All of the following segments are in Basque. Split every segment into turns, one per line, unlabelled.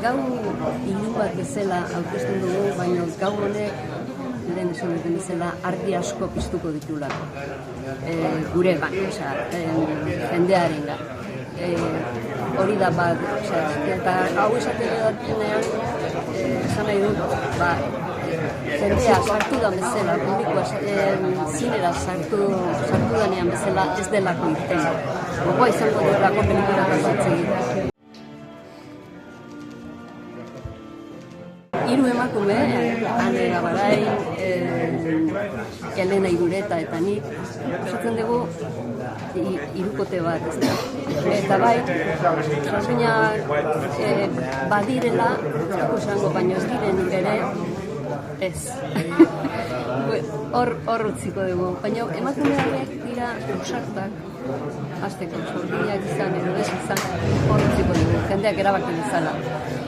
gau ilun bat bezala aurkezten dugu, baina gau honek lehen esan duten bezala argi asko piztuko ditulako. Gure jendearen gara. Hori da bat, eta hau esaten dutenean, esan nahi dut, jendea sartu da bezala, publikoa zinera sartu danean bezala ez delako irten. Gogoa izango delako pelikula pasatzen. Hiru emakume, Ane Gabarai, Elena Irureta eta nik, esaten dugu hirukote bat, ez da. Eta bai, transminak badirela, esango baino ez diren ere, ez. Hor utziko dugu, baina emakume horiek dira ausartak, hasteko sorginak izan, edo ez izan, hor utziko dugu, jendeak erabakin bezala.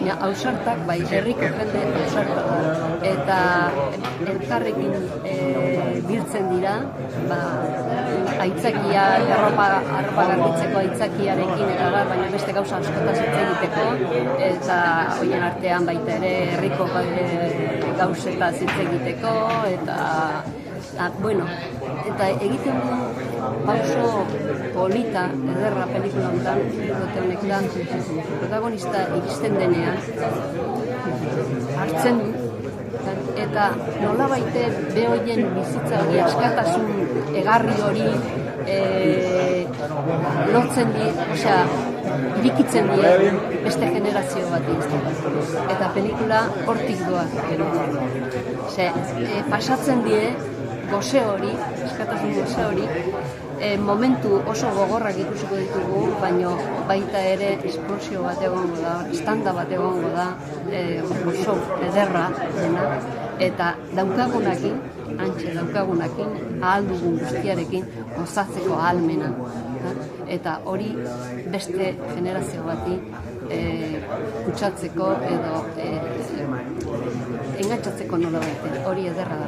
Ausartak, bai, herriko jende ausartak da, eta elkarrekin biltzen dira, aitzakia, arropa garbitzeko aitzakiarekin, eta baina beste gauza askotaz hitz egiteko, eta horien artean baita ere herriko gauzetaz hitz egiteko, eta egiten du pauso polita, ederra pelikula honetan, honek da, protagonista iristen denean, hartzen du, eta nola baite behoien bizitza hori, askatasun egarri hori lotzen di, irikitzen die beste generazio bat eta pelikula hortik doa. Pasatzen die goze hori, askatasun goze hori, momentu oso gogorrak ikusiko ditugu, baina baita ere esplosio bat egongo da, estanda bat egongo da, oso ederra dena, eta daukagunakin, ahal dugun guztiarekin gozatzeko ahalmena. Eta hori beste generazio bati kutsatzeko edo engatxatzeko nola baita, hori ederra da.